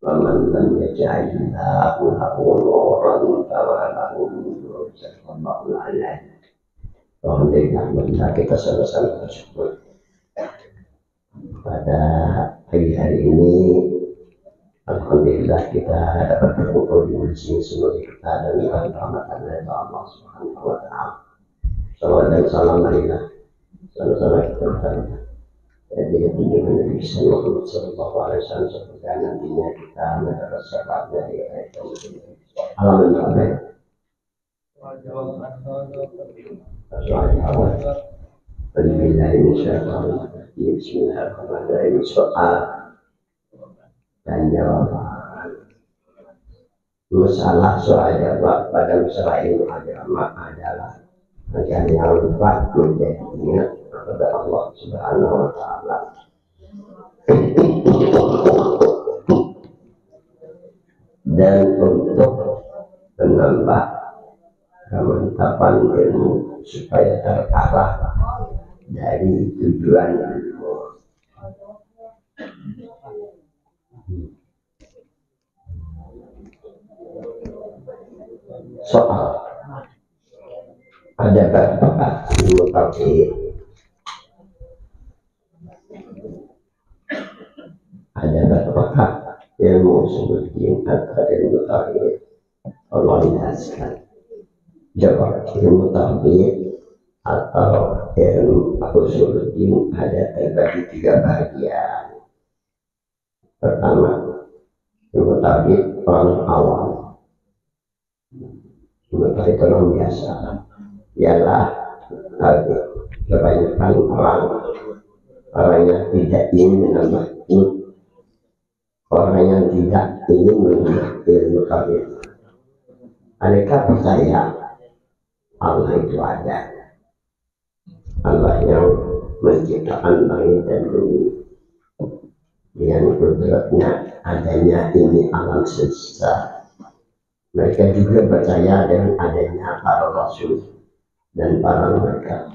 ومن لم يجعل الله له نورا فما له من نور. Sallallahu alaihi wasallam. Kita sama-sama bersyukur pada pagi hari ini. Alhamdulillah kita dapat berkumpul di masjid seluruh kita dan rahmatan dari Allah Subhanahu wa taala. Salawat dan salam marilah sama-sama kita berkata. Jadi tunjukkan Nabi Sallallahu Alaihi Wasallam semoga nantinya kita mendapat syafaat dari Alhamdulillah. Bismillahirrahmanirrahim. Soal dan jawaban. Masalah soal jawab pada masalah ilmu agama adalah yang dapat menjadinya kepada Allah Subhanahu wa taala. Dan untuk menambah kemantapan ilmu supaya terarah dari tujuan ilmu. Soal ada berapa ilmu tauhid? Ada berapa ilmu sebutin atau ilmu tauhid? Allah jelaskan. Jawab ilmu tauhid atau ilmu usuluddin ada terbagi 3 bagian. Pertama, ilmu tauhid orang awam. Ilmu tauhid orang biasa. Ialah kebanyakan orang yang tidak ingin menambah ilmu, orang yang tidak ingin menambah ilmu tauhid. Mereka percaya Allah itu ada, Allah yang menciptakan langit dan bumi dengan kudratnya adanya ini alam semesta. Mereka juga percaya dengan adanya para rasul dan para mereka.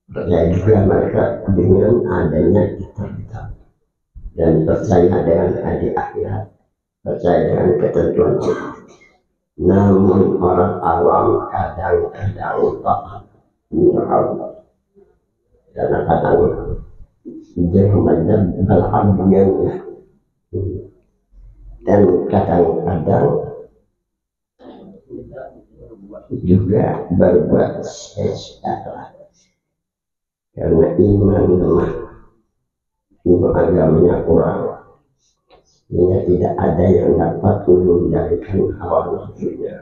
Percaya juga mereka dengan adanya kitab-kitab dan percaya dengan hari akhirat, percaya dengan ketentuan Allah. Namun orang awam kadang-kadang taat Allah, kadang-kadang jangan berhambunya, dan kadang-kadang juga berbuat salah karena iman lemah, iman agamanya kurang, sehingga tidak ada yang dapat mengendalikan hawa nafsunya.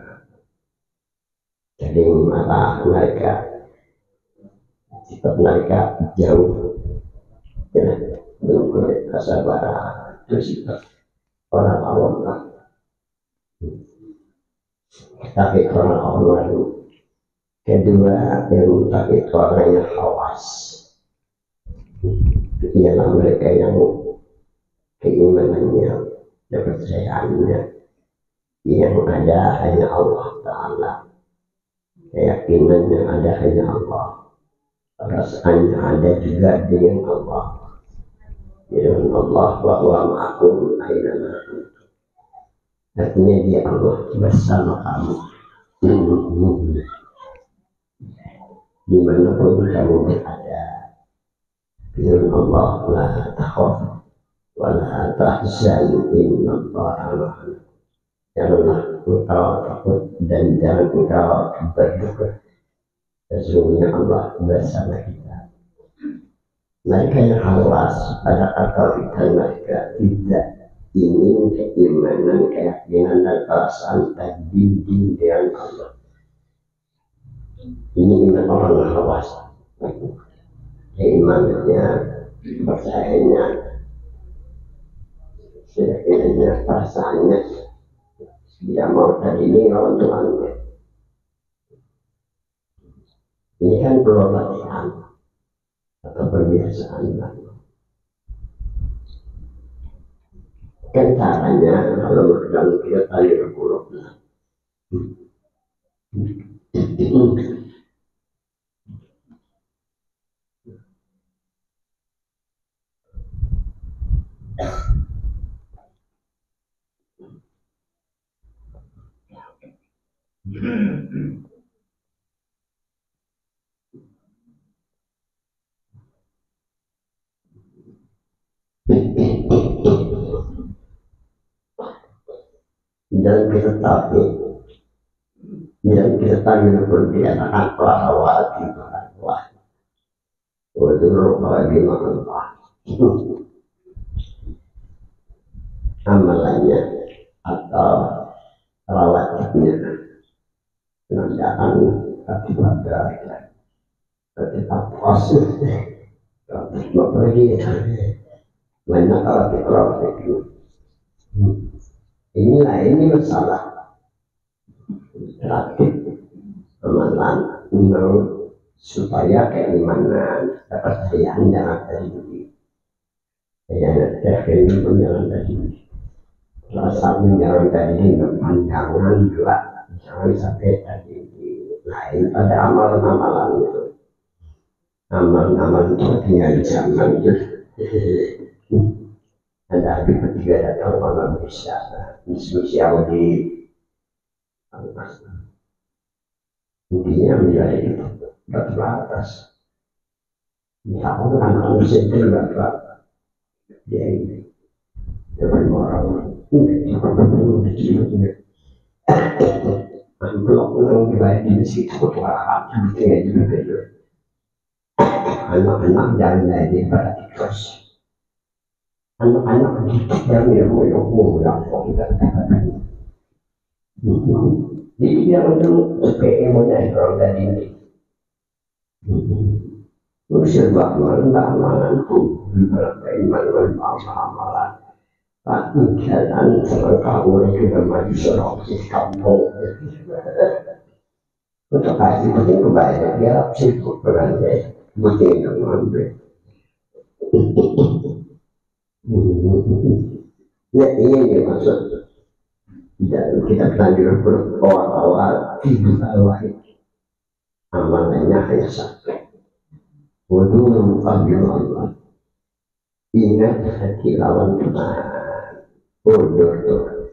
Jadi marah mereka, sifat mereka jauh, ya, belum kesabaran, itu sifat orang awam lah. Tapi orang awam itu. Kedua, ilmu tauhid orang yang khawas, ialah mereka yang keimanannya, kepercayaannya yang ada hanya Allah Ta'ala, keyakinan yang ada hanya Allah, perasaannya ada juga dengan Allah, dengan Allah bahwa ma'akum aina ma'akum, artinya dia Allah bersama kamu dimanapun kamu berada. Firman Allah, la takhaf wa la tahzan innallaha ma'ana. Janganlah engkau takut dan jangan engkau berduka, sesungguhnya Allah bersama kita. Mereka yang khawas pada akal mereka tidak ingin keimanan, keyakinan dan perasaan terbimbing dengan Allah. Ini iman orang khawas, keimanannya, percayaannya, keyakinannya, perasaannya, dia mau terdiri lawan Tuhannya. Ini kan perlu latihan atau perbiasaan lagi. Kan caranya kalau dalam kita tali berpuluh. Dan kita tahu, dan kita tahu pun dikatakan pelawat itu Allah. Waduh, lagi Allah. Amalannya atau rawatnya menandakan kepada ketika proses pergi mana kalau kita rawat itu ini masalah terakhir amalan supaya keimanan dapat kejayaan jangan terjadi kejayaan pun jangan terjadi rasa jangan terjadi pandangan juga jangan sampai terjadi lain pada amalan-amalan itu amalan-amalan itu tinggal zaman itu ada habis ketiga datang orang bisa diskusi di intinya menjadi itu terbatas misalkan anak mesin terbatas ya ini dengan orang ini perlu diciptakan blok orang dibayar di situ ketuaan tinggal juga begitu anak-anak jangan lagi pada ikhlas anak-anak yang mau yang kita katakan jadi dia untuk supaya emonya orang dari ini usia bahkan amalanku iman amalan tapi jalan selangkah orang juga maju seorang si kampung untuk kasih penting kebaikan dia sibuk berandai bukan yang mengambil nah ini yang maksud dan kita belajar awal-awal hidup awal amalannya hanya satu waduh Allah ingat hati lawan teman bodoh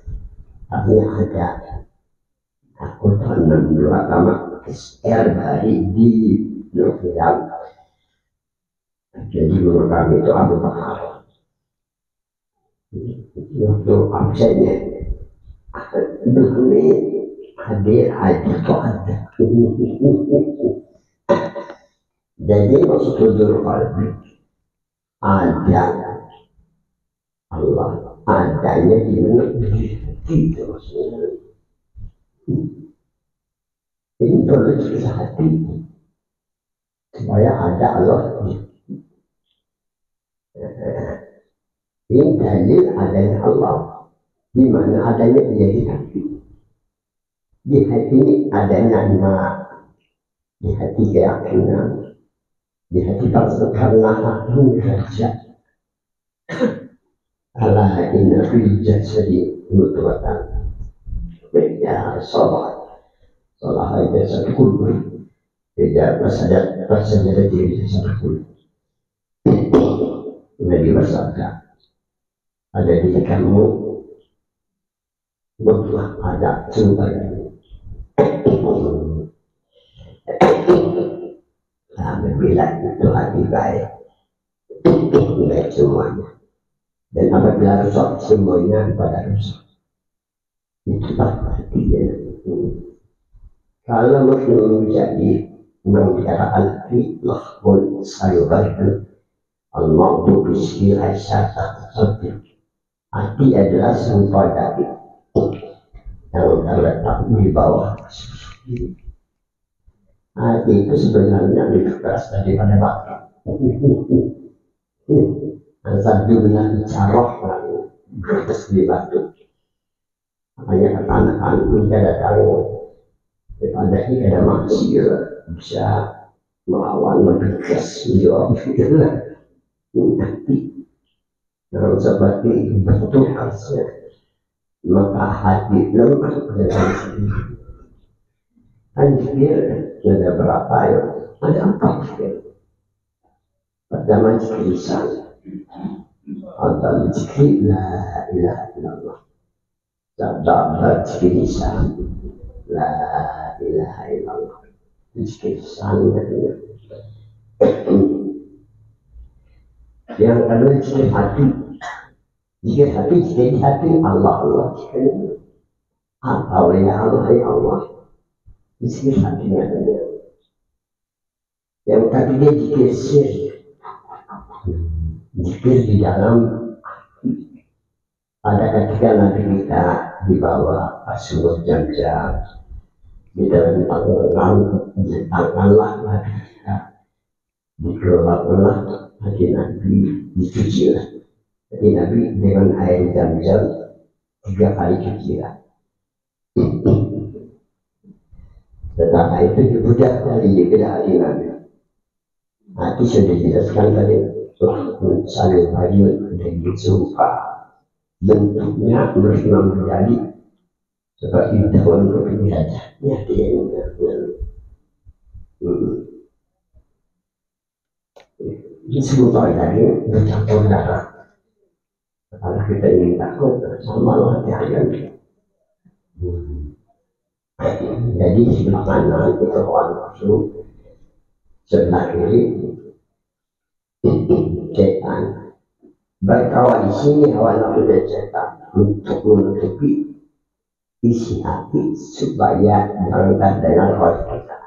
artinya ada aku tanam dua lama SR dari di Noviam jadi menurut kami itu Abu Bakar itu absennya begini hadir kok ada jadi maksud huzur qalbi ada Allah adanya di mana gitu maksudnya ini perlu kita hati supaya ada Allah ini dalil adanya Allah di mana adanya dia di hati ini adanya di hati keyakinan di hati karena saja ala inna fil jasadi mudghatan ya salat jasad kullu tidak bersadar diri jasad kullu Nabi bersabda ada di kamu mudghah ada sumber bila itu hati baik semuanya dan apabila rusak semuanya pada rusak itulah hatinya kalau muslim menjadi membicarakan hati lahul sayubarkan al-ma'du biskil aisyata hati adalah sumpah dari yang terletak di bawah hati itu sebenarnya lebih keras daripada batu asal dunia bicara bertes di batu makanya kata anak-anak tidak ada tahu daripada ini ada manusia bisa melawan lebih keras menjawab tapi kalau seperti betul khasnya maka hati lemah dengan sendiri anjir ada berapa ya ada apa pertama lisan atau zikir la ilaha illallah Terdapat lisan la ilaha illallah. Lisan yang kedua zikir hati. Zikir hati jadi hati Allah Allah. Apa ya Allah ya Allah. Zikir hatinya. Yang ketiga zikir sir. Zikir di dalam ada ketika nanti kita dibawa Rasulullah jam-jam di dalam tanganlah Nabi kita dikelola hati Nabi dicuci lah. Jadi Nabi dengan air jam-jam 3 kali cuci lah. Setelah itu dibudak dari hati Nabi. Hati sudah dijelaskan tadi saling bagi dan disumpah. Bentuknya memang menjadi seperti daun kopi gajahnya dia disebut dari bercampur darah. Kalau kita ingin takut sama hati-hati. Jadi sebelah kanan itu orang masuk, sebelah kiri setan. Berkawan di sini hawa nafsu dan setan untuk menutupi isi hati supaya berangkat dengan roh kita.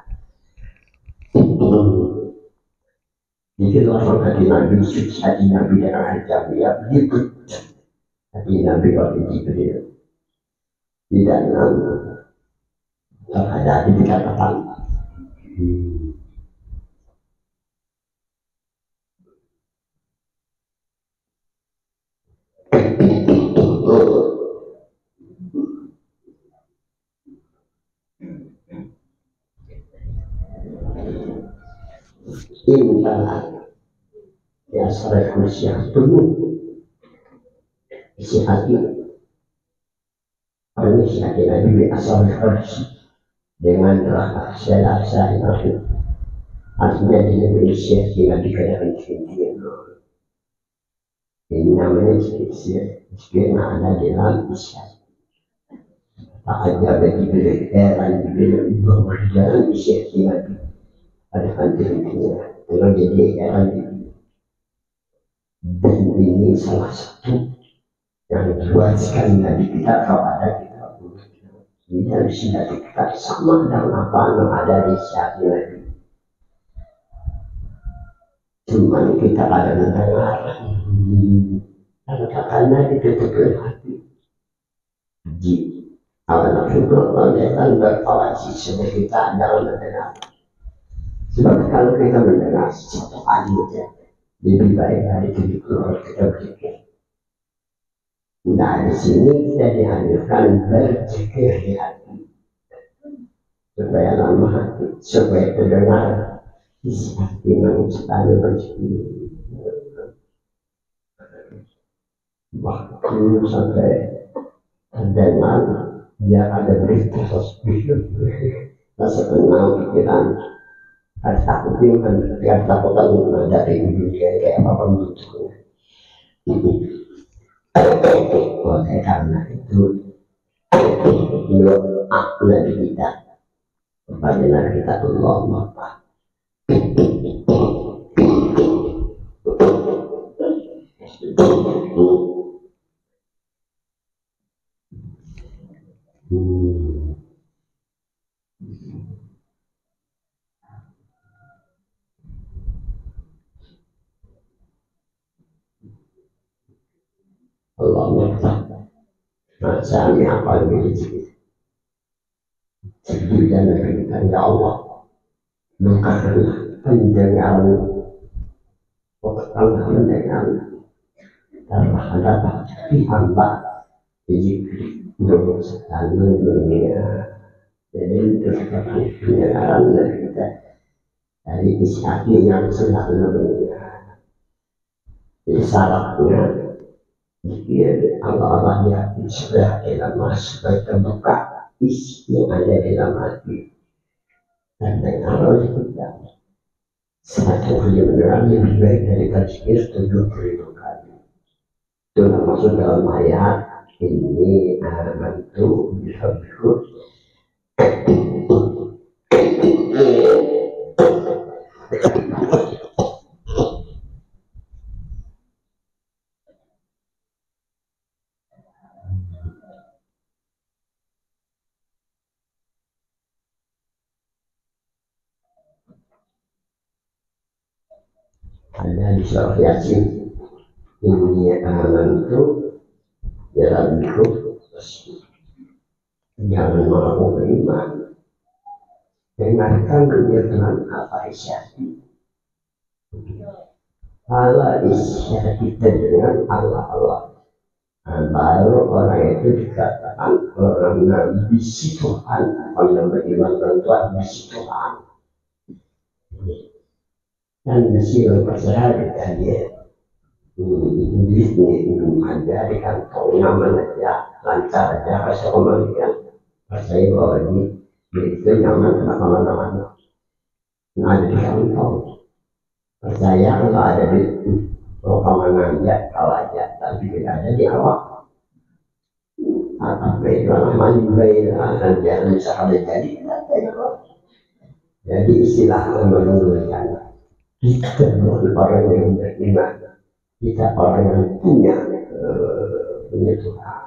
Jadi langsung hati Nabi, suci hati Nabi dengan hati Jamiah, berikut hati Nabi waktu Jibril. Di dalam terhadap dikatakan intalah ya sarai kursiah penuh isi hati orang isi hati Nabi asal kursi dengan rasa itu artinya di Indonesia tidak dikatakan kemudian ini namanya zikir ada di dalam isi hati tak ada bagi era di berjalan isi hati Nabi ada kantinnya kalau jadi era dan ini salah satu yang buat sekali Nabi kita kalau ada kita ini harus Nabi kita sama dengan apa yang ada di hati Nabi. Cuman kita ada mendengar kata-katanya ditutup hati. Jadi awal nafsu berkaitan berkawasi sebab kita dalam mendengar. Sebab kalau kita mendengar satu kali saja lebih baik dari 70 orang kita berpikir. Nah di sini kita dihadirkan berzikir di hati supaya lama hati, supaya terdengar isi hati yang selalu berzikir. Waktu sampai terdengar dia ada berita sesuatu, rasa tenang pikiran. Ada takutin kan, takutan dari dunia kayak apa bentuknya. Oleh karena itu, doa dari kita kepada Nabi kita Allah Bapa. Allah Maha Sami apa yang dicipta. Jadi dan kita ya Allah, bukanlah pendengaran, bukanlah pendengaran terhadap hati hamba. Jadi menurut selalu dunia. Jadi itu pendengaran dari kita dari isi hati yang selalu dunia. Jadi syaratnya zikir Allah di hati supaya dalam supaya terbuka isi yang ada dalam hati dan dengan Allah kita satu kali beneran lebih baik dari zikir 70.000 kali. Itu masuk dalam ayat ini amantu bihabbikum. Ada di surah Yasin, ini amantu bihabbikum. Jangan mau beriman, dengarkan dunia dengan apa isyati. Allah isyati kita dengan Allah. Baru orang itu dikatakan orang Nabi Tuhan, orang beriman Tuhan bisi Tuhan. Dan bisi percaya dengan dia. Ini ada di kantong nyaman aja, lancar aja, kasih kembalikan. Percaya bahwa ini itu nyaman kemana-mana. Ada di kantong. Percaya kalau ada di kemana aja, kalau aja, tapi tidak ada di awak. Apa itu namanya baiklah dan jangan sekali jadi. Jadi istilah menunjukkan kita orang yang beriman, kita orang yang punya Tuhan.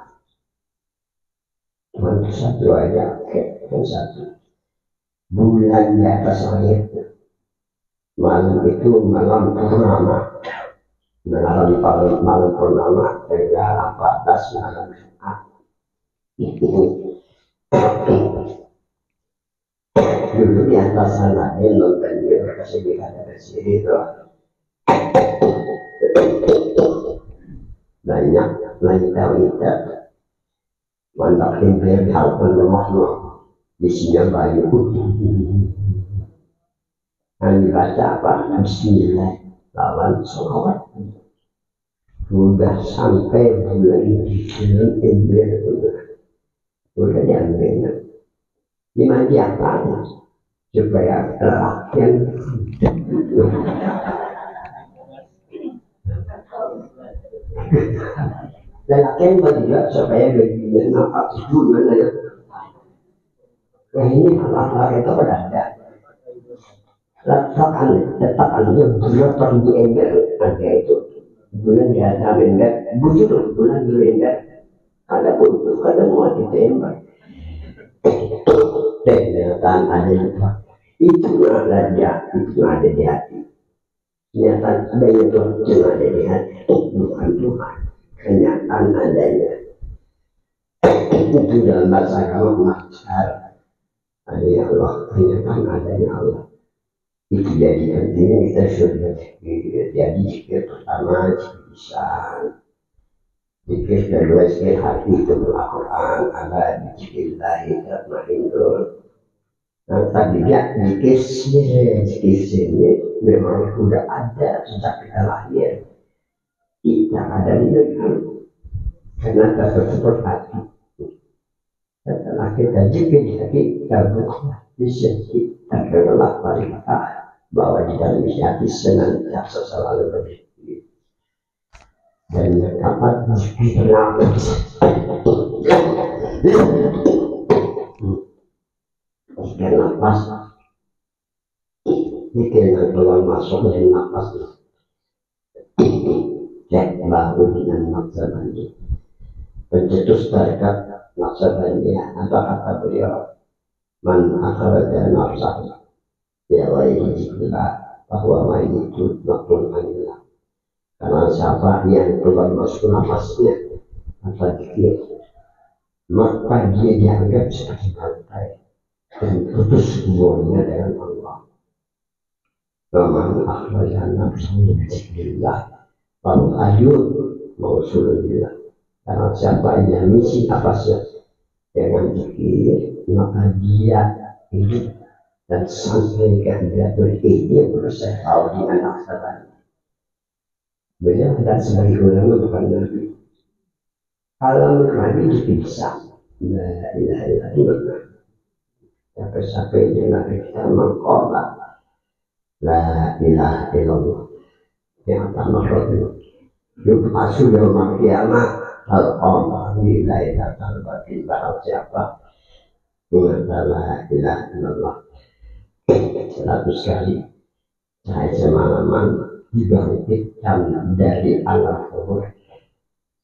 Cuma satu aja, kan satu. Bulan di atas langit, malam itu malam purnama, malam purnama tanggal 14 malam Jumat. Dulu di atas sana dia nonton dia berkasih dari sini itu banyak wanita mandakin dia di halaman rumahnya isinya bayu yang dibaca apa? Bismillah lawan sholawat. Sudah sampai bulan di film ember udah diambil gimana dia tahu supaya lelaki lelaki juga supaya lebih nampak itu gimana ya. Nah ini Allah itu berada letakkan dia berapa ribu ember ada itu bulan di atas ember begitu bulan di ember ada pun ada mau ditembak dan ada itu raja itu ada di hati. Kenyataan adanya Tuhan itu ada di hati, bukan Tuhan. Kenyataan adanya itu dalam bahasa agama mahsyar adanya Allah. Kenyataan adanya Allah itu jadi penting kita sudah jadi zikir pertama lisan. Zikir kedua zikir hati itu Al-Quran, ada zikir lahi termaindul. Nah tadi ya zikir sini memang sudah ada sejak kita lahir. Kita ada di negeri karena kita tersebut hati. Setelah kita zikir kita buka di sini kita kenal bahwa di dalam hati senantiasa selalu berzikir. Dan dapat bernapas bernapas bikin keluar masuk dari napas cek baru dengan naksabani pencetus tarikat naksabani apa kata beliau man akhraja nafsah ya wa ijiblah bahwa ma itu maklum anillah. Karena siapa yang keluar masuk nafasnya atau dikir, maka dia dianggap seperti pantai dan putus hubungannya dengan Allah. Namun akhirnya nafsu dzikrillah, lalu ayun mausulillah. Karena siapa yang misi nafasnya dengan dikir, maka dia hidup dan sampai ke hidratul ini berusaha tahu dengan nafsu. Beliau dan sebagai ulama bukan Nabi. Kalau Nabi itu bisa, la ilaha illallah. Sampai Nabi kita mengkobar, la ilaha illallah. Yang pertama itu, yuk masuk dalam kiamat al-qamar. mengetahui Lailatul Qadar barang siapa mengenal ilah Allah 100 kali saya semalaman dibangkitkan dari alam kubur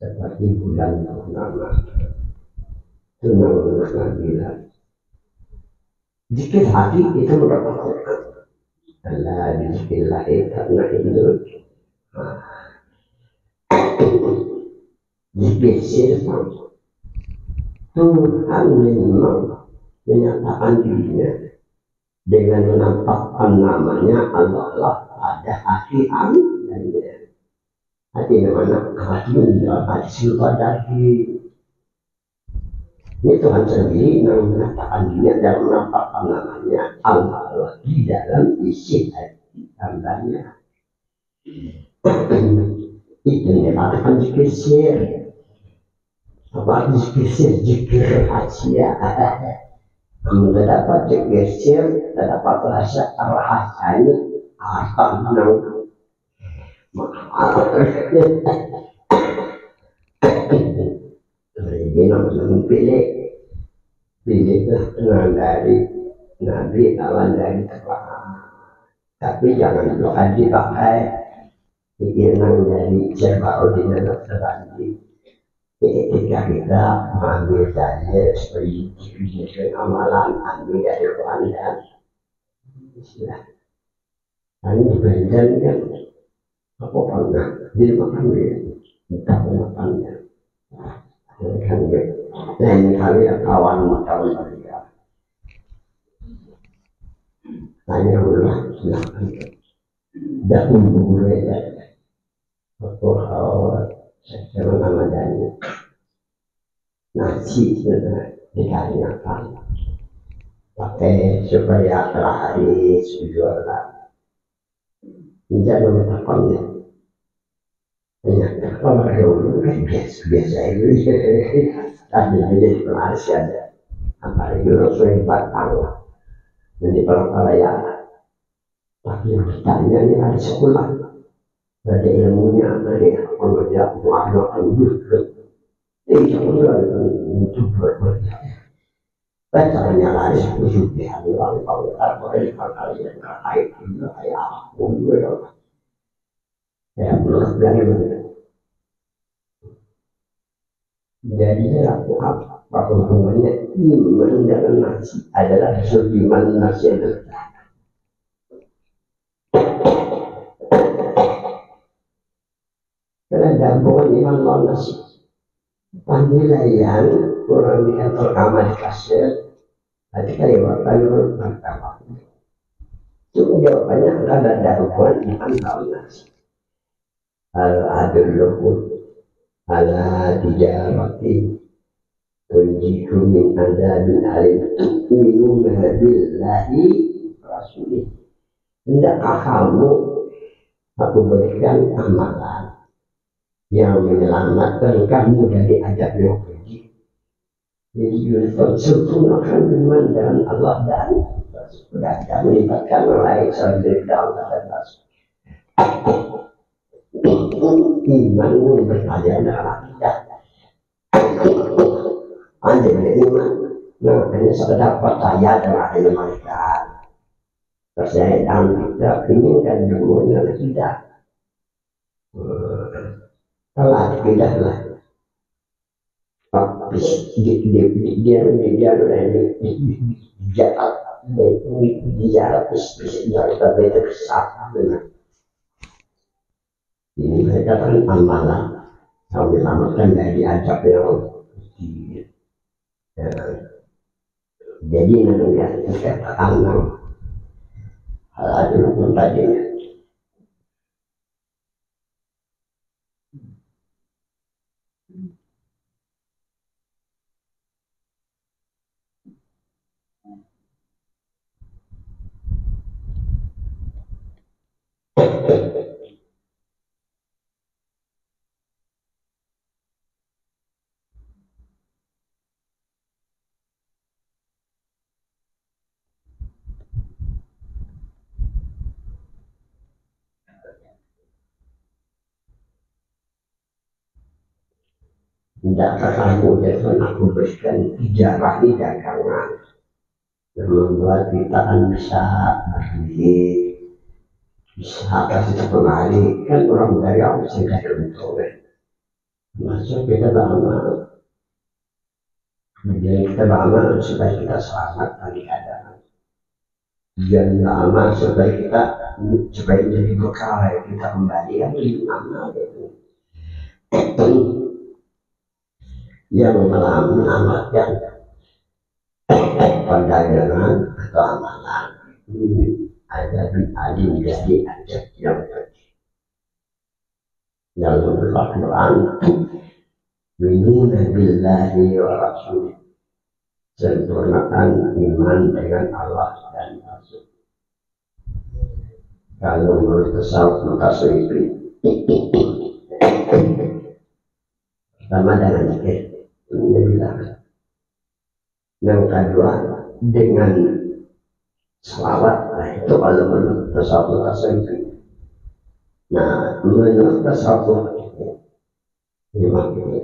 seperti bulan purnama tunang bilang zikir hati itu mendapatkan Allah bismillah karena itu zikir sirman Tuhan memang menyatakan dirinya dengan menampakkan namanya Allah pada hati angganya. Hati mana hati menjual hati silupa dari ini Tuhan sendiri yang menyatakan dirinya dan menampakkan namanya Allah di dalam isi hati hambanya. Itu dikatakan zikir sir. Apa zikir sir? Zikir rahasia. Terdapat zikir sir, terdapat rahasianya apa namanya? Ini namanya pilihlah dari Nabi awan dari Tuhan. Tapi jangan doa dipakai pikiran dari siapa ordinal terbanti. Ketika kita mengambil dari sebagai amalan, ambil dari Tuhan dan Islam. Ini diberikan kan apa pernah jadi makan kita makannya. Lain kali kawan mereka tanya ulah silakan dahulu mereka atau secara Ramadan nasi ditanyakan pakai supaya terhari sujuran menjadi mengetahuinya. Ya, kalau dulu kan biasa itu ada jadi pengasih ada apa itu sering batang jadi perkara tapi yang ditanya ini ada sekolah ada ilmunya dari pengerja mu'alah jangan coba bacanya lain itu dihadiri kalau ada perkara yang terkait dengan kayak apa ya menurut beliau jadi aku apa hubungannya iman dengan nasi adalah iman nasi adalah karena gabungan iman non nasi penilaian kurang yang pertama dikasih tadi kayak kalau pertama itu jawabannya ada gabungan iman non nasi al-adilluhu ala tijarati tunjiku min adabin alim tu'minuna billahi rasulih. Hendakkah kamu aku berikan amalan yang menyelamatkan kamu dari adab yang pedih. Jadi sempurnakan iman dengan Allah dan sudah melibatkan lain selain dalam dan Rasul. Iman berkaya dalam kita. Anda beriman, nah hanya sekedar percaya dengan adanya malaikat. Percaya dalam kita, ingin dan dunia tidak. Kalau tidak lah, dia ini mereka kan amalan yang diselamatkan dari azab yang jadi nanti kita akan hal itu pun tadinya Tidak terlalu dan aku berikan ijarah di dagangan yang membuat kita kan bisa berdiri, bisa kasih kembali kan orang dari Allah sudah untuknya. Masuk kita beramal, kemudian kita beramal supaya kita selamat dari keadaan. Dan beramal supaya kita supaya jadi bekal kita kembali kan lebih amal gitu. Yang mengamalkan perdagangan atau amalan ini ada adim jadi ada yang dalam Al-Quran minuna billahi wa rasul sempurnakan iman dengan Allah dan Rasul. Kalau menurut tasawuf itu pertama dengan bilang. Yang kedua dengan selawat, nah itu kalau menurut tasawuf itu. Nah menurut tasawuf memang ini.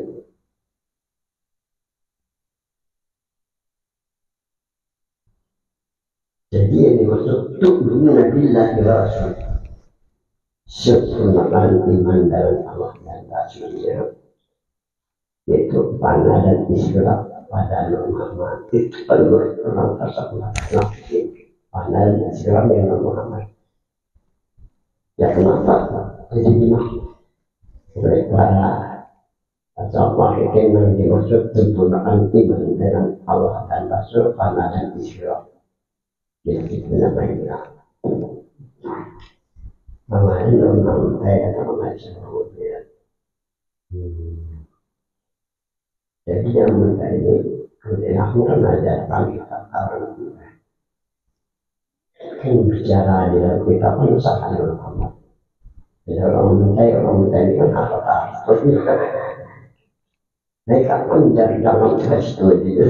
Jadi yang dimaksud tu'minu billahi wa rasul, sempurnakan iman dengan Allah dan Rasulnya, yaitu panah dan isyarat pada Muhammad. Itu perlu orang tersebut panah dan isyarat dengan Muhammad. Ya kenapa? Jadi gimana? Oleh para tasawuf itu yang dimaksud sempurnakan iman dengan Allah dan Rasul, panah dan isyarat. Jadi benar-benar kemarin orang saya atau masyarakat ya. Jadi yang minta ini kemudian aku kan ajarkan kita karena kan bicara di dalam kita kan usahakan Muhammad. Jadi orang minta ini kan apa terus ini kan mereka kan mencari dalam tes itu dia.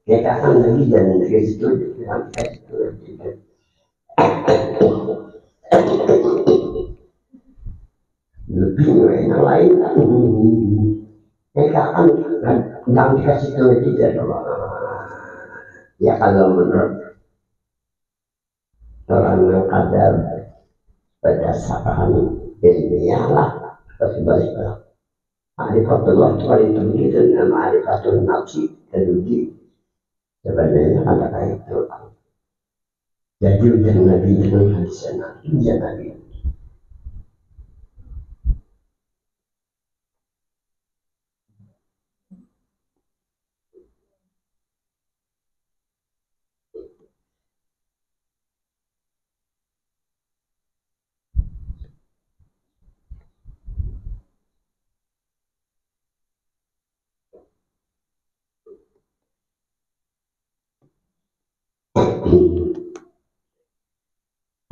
Mereka kan lagi dan tes itu dengan tes itu. Lebih yang lain kan mereka kan nggak dikasih tahu tidak ya kalau menurut orang yang kadar berdasarkan ilmiah lah atau sebaliknya ma'rifatullah itu begitu dengan ma'rifatul nafsi teruji sebenarnya ada kaitan jadi ujian Nabi dengan hadis ujian Nabi.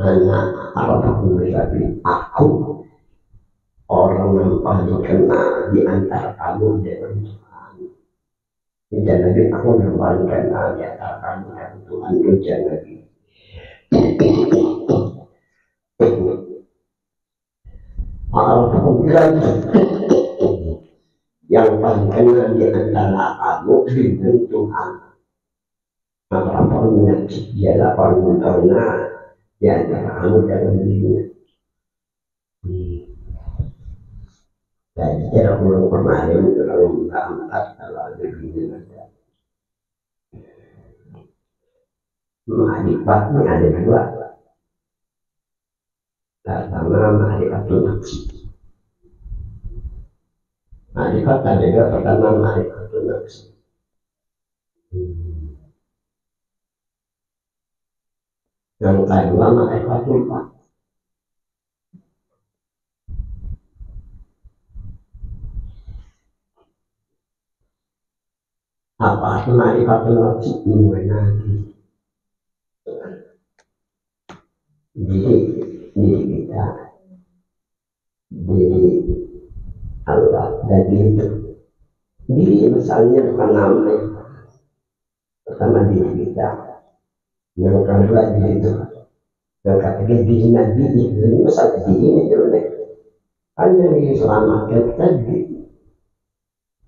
Anak Al-Fatihah berarti aku orang yang paling kenal di antara kamu dengan Tuhan. Ujian Nabi aku yang paling kenal di antara kamu dengan Tuhan. Ujian Nabi Al-Fatihah yang paling kenal di antara kamu dengan Tuhan. Apa-apa menyakit dialah paling karena di antara kamu dengan dirinya. Jadi cara ulang kemarin kalau mengangkat kalau ada begini ada. Ma'rifatnya ada dua. Pertama ma'rifatul nafsi. Ma'rifat ada dua, pertama ma'rifatul nafsi. Yang kedua ma'rifatul nafsi. Apa ma'rifatul nafsi ini? Diri kita, diri Allah dan diri misalnya bukan nama ya. Pertama diri kita, yang kedua diri itu, yang ketiga diri Nabi ini masalah diri ini dulu deh. Kan yang diselamatkan tadi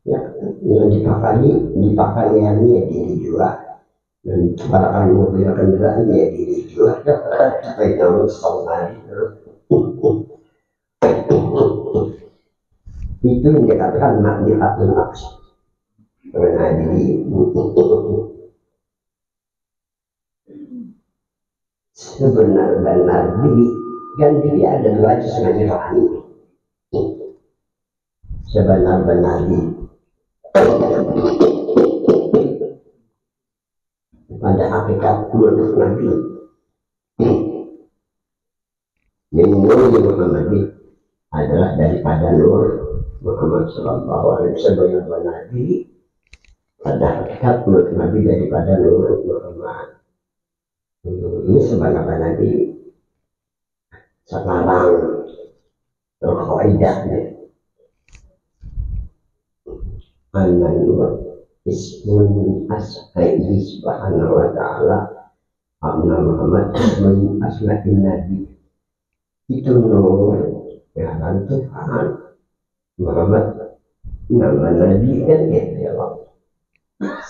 Ya, yang dipakaiannya ya diri juga, dan keparakan mobil kendaraan ya diri juga. Sampai jauh setengah itu yang dikatakan maknifatul nafs. Karena diri sebenar-benar diri, kan diri ada dua jismani rohani. Sebenar-benar diri pada hakikat menurut Nabi Nur Muhammadi adalah daripada Nur Muhammad Sallallahu Alaihi Wasallam. Nabi pada hakikat menurut Nabi daripada Nur Muhammad. Ini sebenarnya Nabi sekarang terkaidahnya An-Nur ismun asma'i subhanahu wa ta'ala. Abna Muhammad ismun asma'in Nabi. Itu Nur ya kan Tuhan. Muhammad nama Nabi kan ya Allah.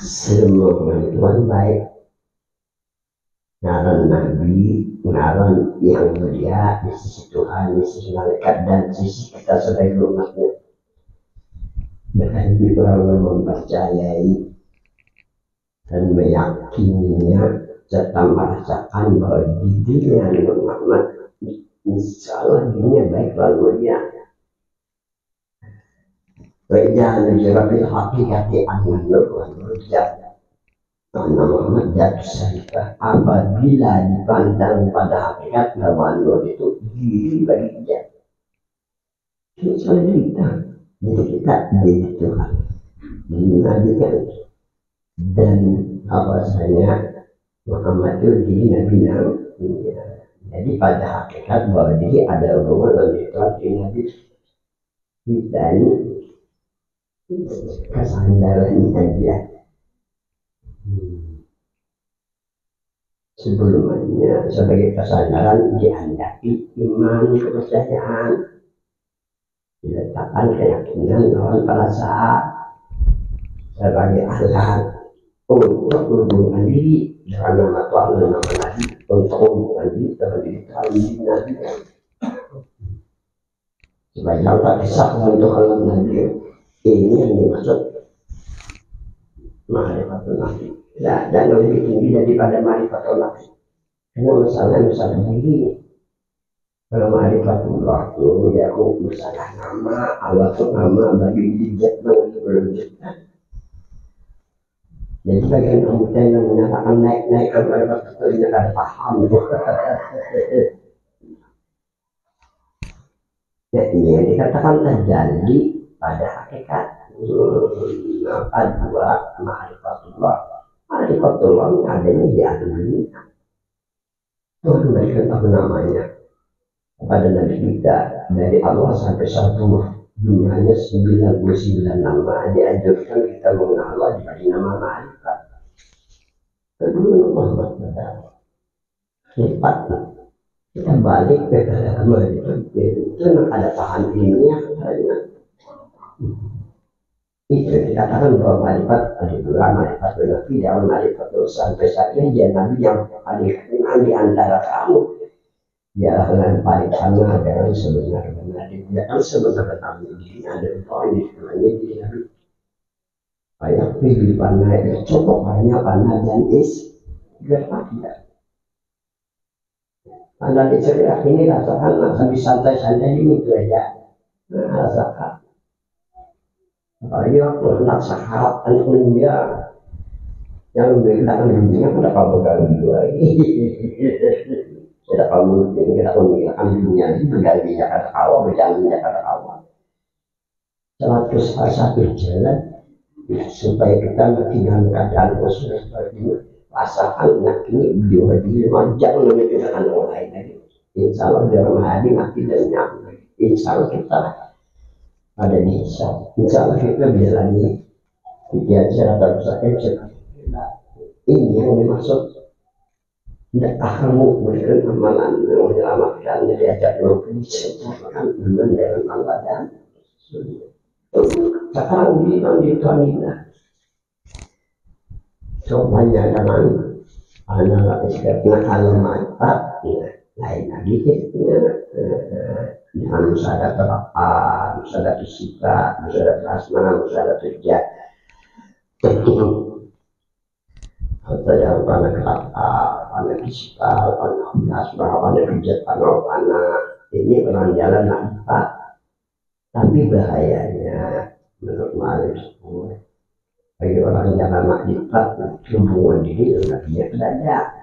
Semua Tuhan baik. Ngaran Nabi, ngaran yang mulia di sisi Tuhan, di sisi malaikat, dan di sisi kita sebagai umatnya. Berarti orang mempercayai dan meyakininya serta merasakan bahwa dirinya Muhammad insya Allah dirinya baik lalu mulia. Wajah nujrabil hakikati an-nur wa nurjah. Karena Muhammad jatuh syarifah apabila dipandang pada hakikat bahwa nur itu diri bagi dia. Itu soal kita. Jadi kita dari Tuhan. Jadi Nabi kan. Dan bahwasanya Muhammad itu diri Nabi namanya. Jadi pada hakikat bahwa diri ada hubungan dengan Tuhan Nabi. Kita ini kesandaran aja. Sebelumnya sebagai kesadaran diandaki iman kepercayaan, diletakkan keyakinan lawan perasaan sebagai alat untuk menghubungkan diri dengan nama Tuhan dan nama Nabi, untuk menghubungkan diri dengan diri Tuhan dan Nabi. Sebagai Allah kisah untuk Allah Nabi ini yang dimaksud ma'rifatul Nabi. Dan lebih tinggi daripada ma'rifatul Nabi. Karena masalah begini. Kalau ma'rifatullah itu ya aku masalah nama, Allah itu nama bagi dijat menunjukkan. Jadi bagian kamu yang menyatakan naik-naik ke ma'rifatullah ini ada paham. Nah ini yang dikatakan terjadi pada hakikat. Dua ma'rifatullah. Ma'rifatullah adanya di alam dunia. Tuhan berikan apa namanya kepada Nabi kita dari Allah sampai satu dunianya 99 nama. Dianjurkan kita mengenal Allah diberi nama ma'rifat. Kedua Muhammad lipat kita balik ke ma'rifat itu ada paham ilmiah hanya. Itu dikatakan bahwa ma'rifat ada dua, ma'rifat Nabi dan ma'rifat sampai saat ini dia Nabi yang paling kenal di antara kamu. Dia dengan paling kenal dengan sebenarnya dia kan sebenarnya diri ada poin di dalamnya diri Nabi. Kayak pilih panah itu cukup hanya panah dan gerak tidak. Panah di ceria ini rasakan sambil santai-santai ini itu aja. Rasakan. Apalagi waktu hendak sahabat dan dunia yang membedakan dunia pada kamu ganti lagi. Tidak kamu ini kita membedakan dunia ini berganti kata awal berjalan kata awal. 101 jalan supaya kita mati dalam keadaan khusus seperti ini. Rasakan yakini beliau diri jangan membedakan orang lain lagi. Insya Allah dalam hati mati dan nyampe. Insya Allah kita ada di insya Allah kita bisa lagi pikiran secara terusak ini yang dimaksud tidak kamu memberikan amalan yang menyelamatkan diajak orang disempurnakan dengan Allah dan Sekarang di Tuanina coba-nya dengan anak istiqna alamat lain lagi dengan musyadat apa, musyadat sifat, musyadat asma, musyadat hujjah atau yang pada kata, pada sifat, pada asma, pada hujjah, pada ini penanjalan apa. Tapi bahayanya menurut Malik bagi orang yang anak jipat hubungan diri dengan dia belajar.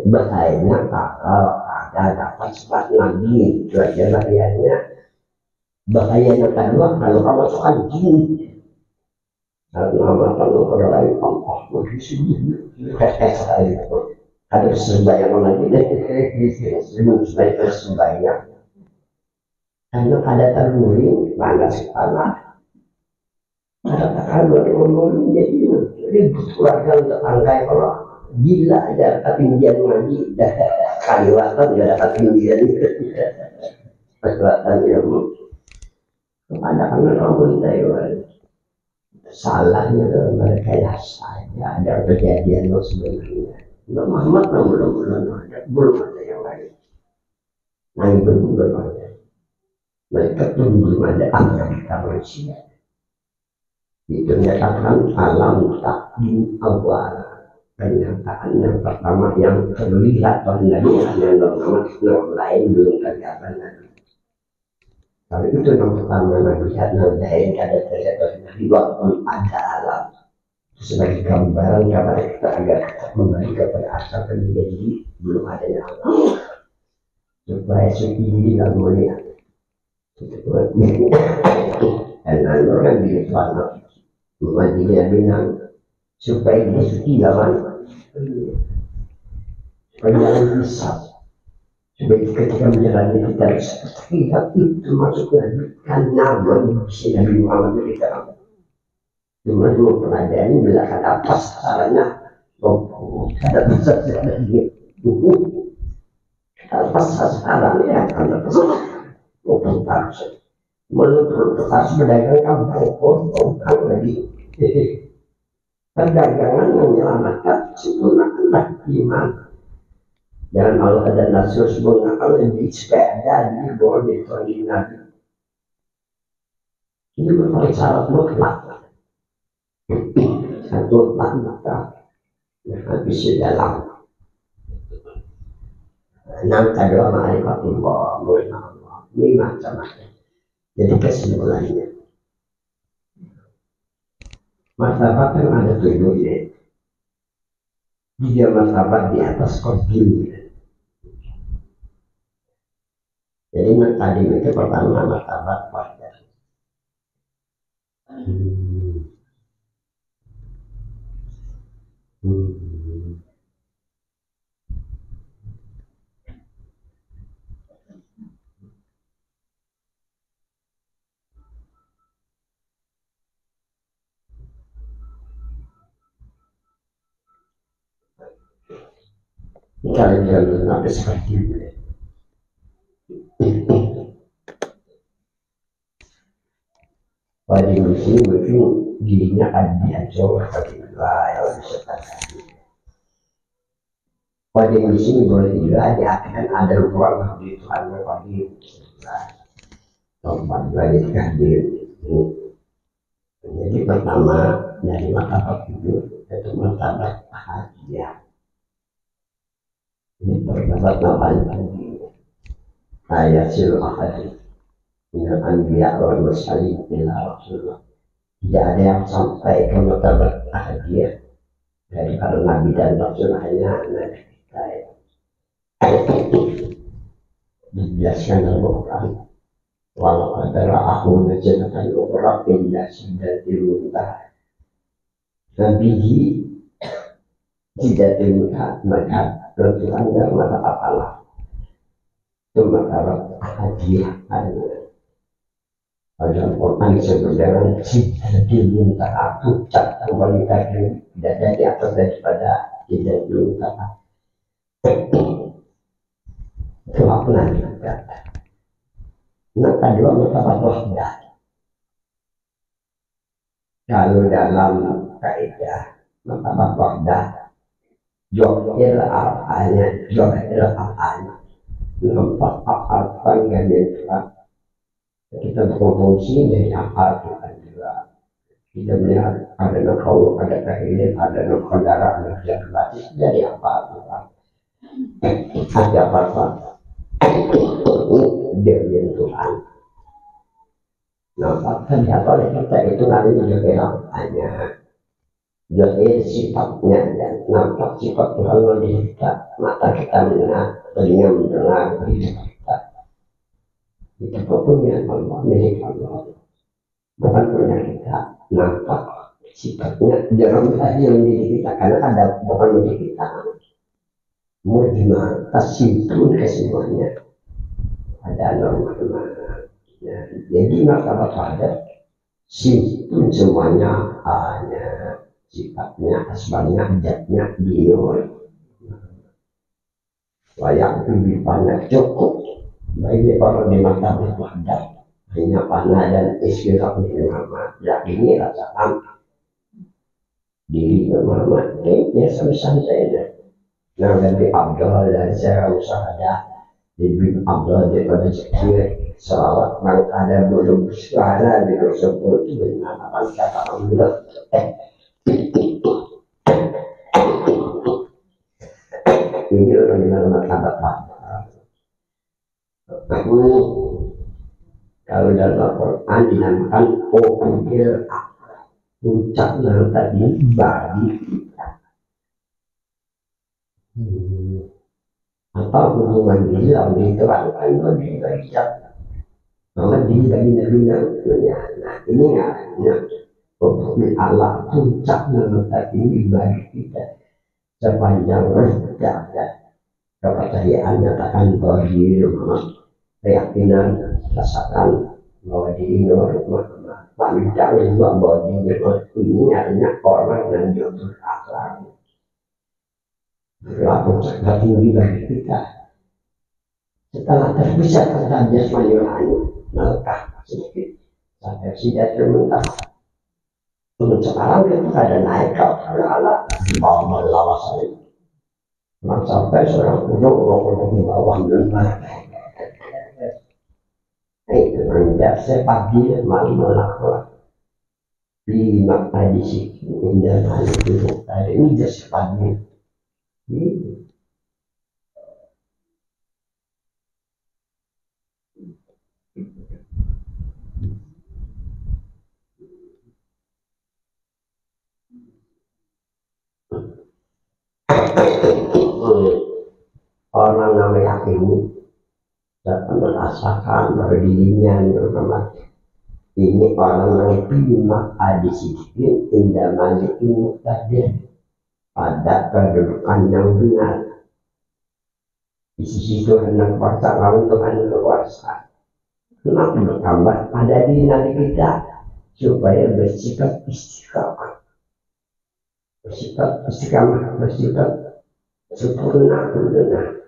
Bahayanya kalau ada dapat sifat nabi itu aja bahayanya. Bahayanya kedua kalau kamu masukkan jin. Kalau orang lain Allah begitu ada sembahyang lagi sembahyang. Karena ada terguling panas panas, ada tekanan ngomong jadi ribut keluarga untuk tangkai kalau gila ada ketinggian lagi, dah kaliwatan ada ketinggian, kaliwatan ilmu. Kepada kami orang Taiwan salahnya mereka ya saja ada kejadian lo sebenarnya. Muhammad belum ada yang lain, belum ada. Mereka pun belum ada Amerika manusia. Itu menyatakan alam takdim awal. Pernyataan yang pertama yang terlihat pada yang lain belum terlihat. Tapi itu yang pertama melihat lain ada terlihat dari waktu ada alam. Sebagai gambaran kepada kita agar kembali kepada asal penjadi belum ada yang alam. Supaya suci dan mulia. Dan lalu kan di depan dia bilang supaya dia suci lawan supaya jangan bisa supaya ketika menjalani kita bisa lihat itu maksudnya kan nyaman si Nabi Muhammad kita cuma dua pelajari belakang apa sasarannya ada sasaran lagi apa sasarannya ada harus harus berdagang kampung lagi perdagangan menyelamatkan sempurnakanlah iman dan Allah ada nasus mengakal di sepeda di bawah di Nabi ini merupakan syarat mutlak satu maka yang habis di dalam enam kedua ma'rifatullah ini macam-macam. Jadi kesimpulannya martabat yang ada tujuhnya 3 martabat di atas kodim. Jadi tadi itu pertama martabat wajar. Kalau dia mengambil seperti itu pada musim mungkin dirinya akan diancur seperti yang bisa terjadi pada musim boleh juga diartikan ada ruang di Tuhan bagi tempat bagi hadir. Jadi pertama dari martabat itu yaitu martabat bahagia. Ini martabat namanya ayat silahadi dengan anbiya wal mursalin ila Rasulullah. Tidak ada yang sampai ke martabat bahagia dari para nabi dan rasul hanya nabi kita. Dijelaskan dalam Al-Quran. Walau adalah aku menjelaskan Al-Quran pindah sudah dimuntah. Nabi tidak dimuntah maka Tuhan dalam mata apalah. Itu martabat hadiah ada Al-Quran sebenarnya tidak dimuntah aku tak kembali lagi tidak ada di atas daripada tidak dimuntah. Itu makna kata. Nah kedua martabat wahdah Kalau dalam kaidah maka dah johir apanya, johir apanya, nampak apa yang kita berfungsi dari apa juga. Kita melihat ada nakau, ada kehilin, ada nakondara, ada jadulatis dari apa ada apa dari Tuhan. Nampak terlihat oleh kita itu nanti juga hanya jadi sifatnya dan nampak sifat Tuhan oleh kita, mata kita mendengar, telinga mendengar, kita punya Allah, milik Allah, bukan punya kita. Nampak sifatnya dalam tadi yang milik kita, karena ada bukan milik kita. Mau gimana? Tersimpul kesemuanya ada norma-norma. Ya, jadi martabat ada simpul semuanya hanya sifatnya, asbabnya, jatnya, dior. Layak lebih banyak cukup. Baik kalau di martabat ada hanya panah dan istirahat di nama. Ya ini rasakan diri Muhammad. Ya santai saja. Nah dari Abdul dan saya usaha Ibn Abdul daripada sekir selawat yang ada belum suara di tersebut dengan apa kata Allah ini orang kata aku kalau dalam Al-Quran dinamakan Qur'il puncak yang tadi bagi kita apa hubungan diri lalu diterangkan bagi kita lebih dari nabi-nabinya. Nah ini artinya Qur'il Allah puncak yang tadi bagi kita sepanjang berjalan kepercayaan nyatakan bahwa diri keyakinan rasakan bahwa diri wanita juga bahwa diri ini artinya orang yang jujur akhlak berlaku sangat tinggi bagi kita. Setelah terpisah tentang jasmani rohani, melekah sedikit sampai tidak termentah. Untuk sekarang kita ada naik ke Allah di bawah melawasan. Sampai seorang ujung di bawah melemah. Itu menjadi sepagi malam melakukan. Lima tadi sih indah kali itu tadi ini jadi sepagi. Orang namanya yakin dapat merasakan bahwa dirinya ini orang yang lima adisiplin indah malikin muktadir pada kedudukan yang benar di sisi Tuhan yang kuasa lawan Tuhan yang kuasa. Kenapa bertambah pada diri nanti kita supaya bersikap istiqamah, bersikap sempurna benar.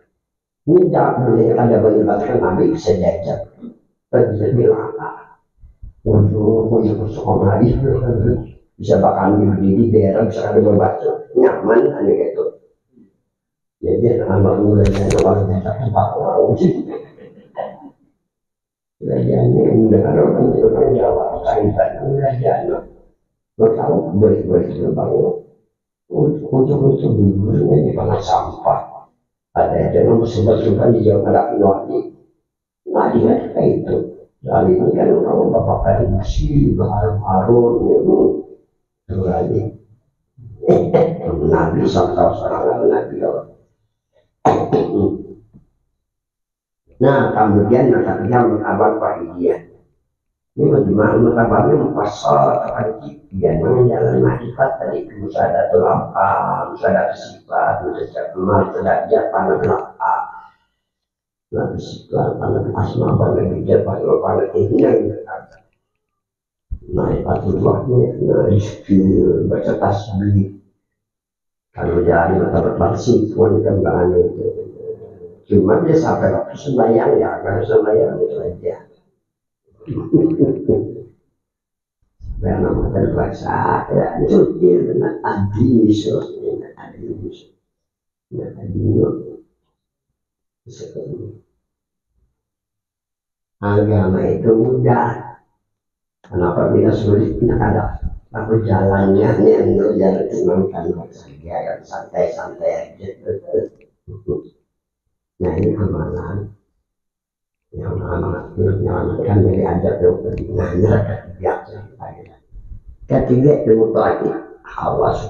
Ini jangan boleh ada melibatkan Nabi bisa diajak, bisa bilang untuk sekolah bisa bakal berdiri daerah bisa ada membaca nyaman hanya gitu. Jadi anak mulanya orang yang tempat orang belajarnya mendengar orang Jawa kaitan belajarnya bertahu boleh bangun untuk bimbingnya di mana sampah ada yang bersumber-sumber di Jawa Barat ini nah dia itu dari ini kan orang bapak kayak masih baru-baru itu lagi Nabi sampai seorang Nabi nah kemudian nakatnya mengabad Wahidiyah ini bagaimana mengabadnya mempasal kepada menjalan makrifat tadi musadatul af'al, musadat sifat, musadat kemal, musadat jatah, musadat nabi sifat, musadat asma, musadat jatah, musadat ihnan marifatullah, rizki, baca tasbih kalau jari mata bersih pun kembangannya itu cuma dia sampai waktu sembahyang ya, kalau sembahyang itu aja bernama terpaksa ya cuci dengan adisus dengan adisus dengan adius agama itu mudah. Kenapa bila sulitnya ada aku jalannya yang jalan senangkan saja yang santai-santai aja. Nah ini amalan yang menyelamatkan dari adab yang ketinggalannya biasa. Ketiga ilmu tauhid hawas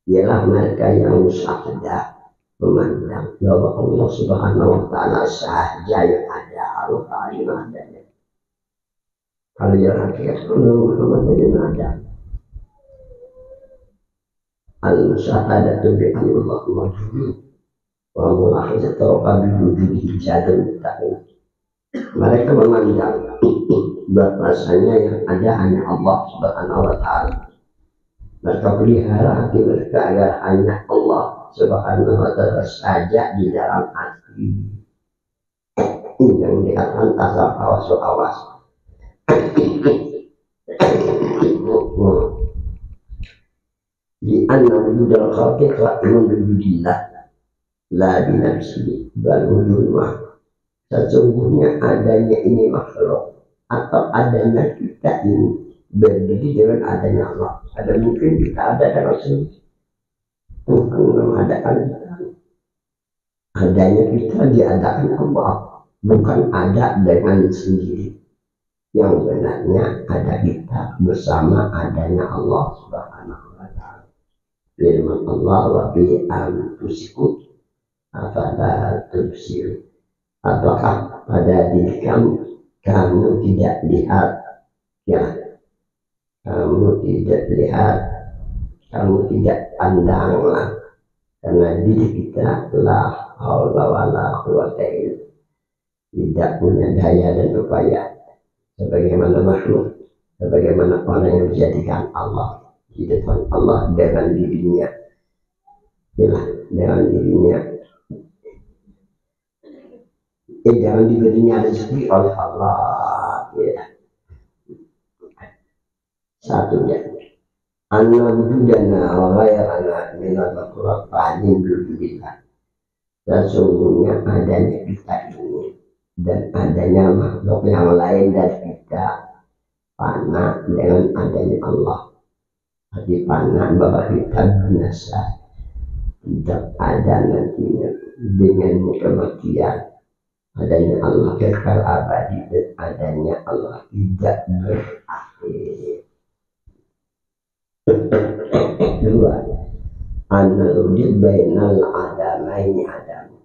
ialah mereka yang sadar memandang bahwa Allah Subhanahu wa taala saja yang ada, Allah yang adanya. Kalau yang hakikat Muhammad yang ada. Al-syahadatu bi Allah wajib wa mulahazatu qabiluhi jadul ta'ala. Mereka memandang bahwasanya yang ada hanya Allah Subhanahu wa taala. Mereka pelihara hati mereka agar hanya Allah Subhanahu wa taala saja di dalam hati. Ini yang dikatakan tasawuf awas. Di anna wujudal khalqi qa'imun bi wujudillah la bi nafsihi bal wujudullah. Sesungguhnya adanya ini makhluk atau adanya kita ini berdiri dengan adanya Allah. Ada mungkin kita ada dalam sendiri. Bukan mengadakan adanya kita diadakan Allah, bukan ada dengan sendiri. Yang benarnya ada kita bersama adanya Allah Subhanahu wa taala. Firman Allah wa bi anfusikum afala tubsirun. Apakah pada diri kamu tidak lihat ya? Kamu tidak lihat, kamu tidak pandanglah karena diri kita la haula wala quwwata illa tidak punya daya dan upaya sebagaimana makhluk, sebagaimana orang yang dijadikan Allah di depan Allah dengan dirinya, ya, dengan dirinya, dengan dirinya rezeki oleh Allah, ya. Satunya, anna wujudana wa ghairana minal makhluqatin billah. Sesungguhnya adanya kita ini dan adanya makhluk yang lain dari kita fana dengan adanya Allah. Jadi fana bahwa kita binasa, tidak ada nantinya dengan kematian. Adanya Allah kekal abadi dan adanya Allah tidak berakhir. Dua, an-wujud bainal adamaini adam.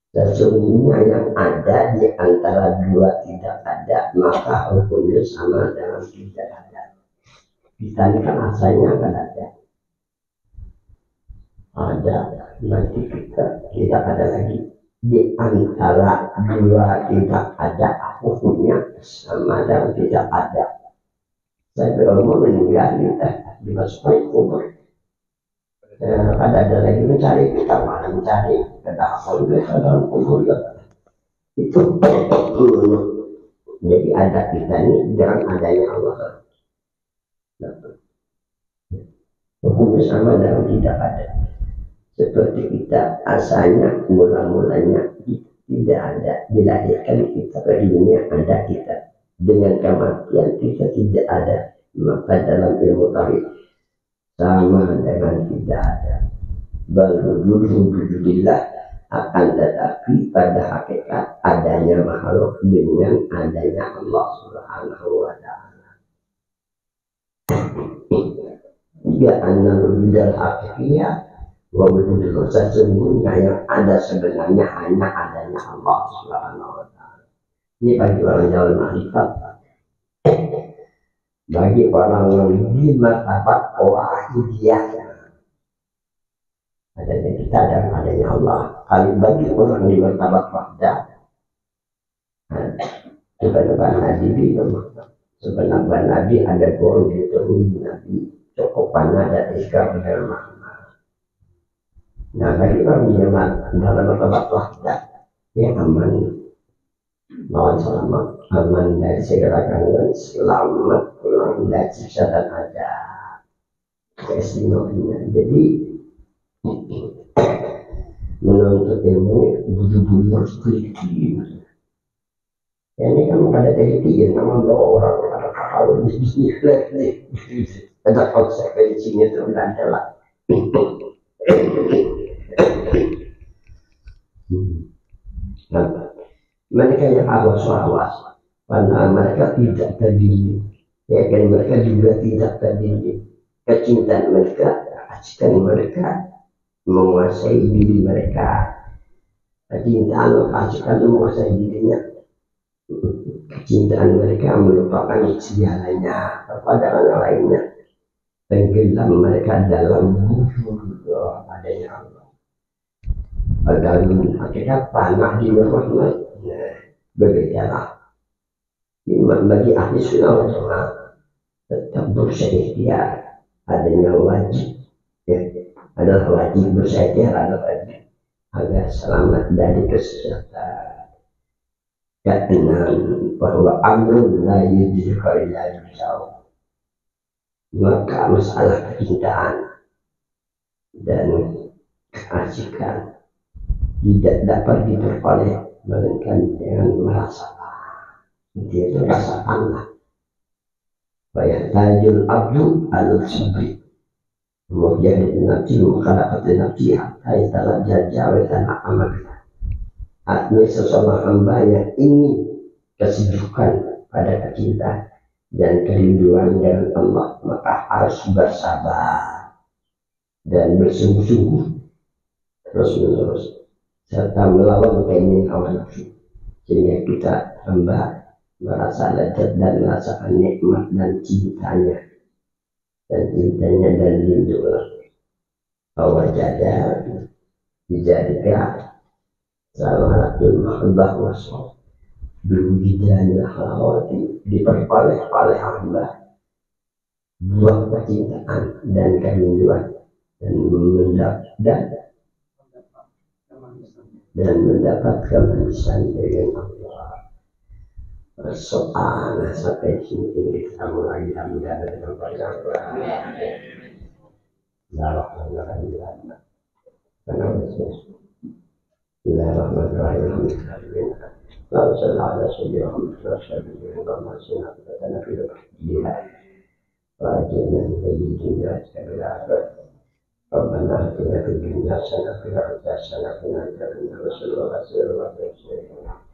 Sesungguhnya yang ada di antara dua tidak ada, maka hukumnya sama dengan tidak ada. Kita ini kan asalnya kan ada. Ada, nanti kita tidak ada lagi. Di antara dua tidak ada, hukumnya sama dengan tidak ada. Saya berumur meninggal dimasukkan kubur. Ada lagi mencari kita mana mencari kedahulu kita dalam kubur itu. Jadi ada kita ini dengan adanya Allah. Hukumnya sama dengan tidak ada. Seperti kita asalnya mula-mulanya tidak ada, dilahirkan kita ke dunia ada kita. Dengan kematian kita tidak ada, maka dalam ilmu tauhid sama dengan tidak ada. Wujudillah akan tetapi pada hakikat adanya makhluk dengan adanya Allah Subhanahu wa taala. Tiga anal wujudal hakikiyah wa wujudul sesungguhnya yang ada sebenarnya hanya adanya Allah Subhanahu wa taala. Ini bagi orang jalan makrifat, bagi orang yang di martabat wahidiyah, adanya kita dan adanya Allah. Kali bagi orang di martabat wahdah, sebenarnya Nabi ada orang diturunkan Nabi cukup panah dan iskar bermakna. Nah bagi orang di dalam martabat wahdah, dia aman. Mohon selamat, aman dari segala gangguan, selamat pulang ngaji dan ada keistimewaannya. Jadi menuntut ilmu buru-buru harus teliti. Ini kan pada teliti ya, nama orang pada kalau bisnis nih, ada konsekuensinya itu tidak lah. Nah, mereka yang awas-awas, karena mereka tidak terdiri, ya kan mereka juga tidak terdiri. Kecintaan mereka, acikan mereka menguasai diri mereka. Kecintaan acikan menguasai dirinya. Kecintaan mereka melupakan segalanya kepada orang lainnya. Tenggelam mereka dalam buku adanya Allah. Dalam hakikat panah di rahmat berbeda. Bagi ahli sunnah wal jamaah tetap bersyair adanya wajib, ya, adalah wajib bersyair agar selamat dari kesesatan. Keenam, bahwa amrun la yudrika illa billah. Maka masalah kecintaan dan keasikan tidak dapat diperoleh melainkan dengan merasakan. Dia itu rasakanlah. Fayatajul abdu al-sabri. Mujahid nafsi mukhalafat nafsi hatta yatalajjaj wa tana'amal. Artinya sesama hamba yang ingin kesejukan pada kecintaan dan kerinduan dengan Allah, maka harus bersabar dan bersungguh-sungguh terus-menerus serta melawan keinginan hawa nafsu, sehingga kita hamba merasa lezat dan merasakan nikmat dan cintanya dan lindungan. Bahwa jadah dijadikan salatul mahabbah wasol berwujudnya halawati diperoleh hamba buah kecintaan dan kerinduan dan mendapat kemanisan dengan Allah. Soal sampai sini kita mulai dengan banyak Bismillahirrahmanirrahim. Lalu sallallahu alaihi Rabbana atina fid dunya hasanah wa fil akhirati hasanah wa qina adzabannar.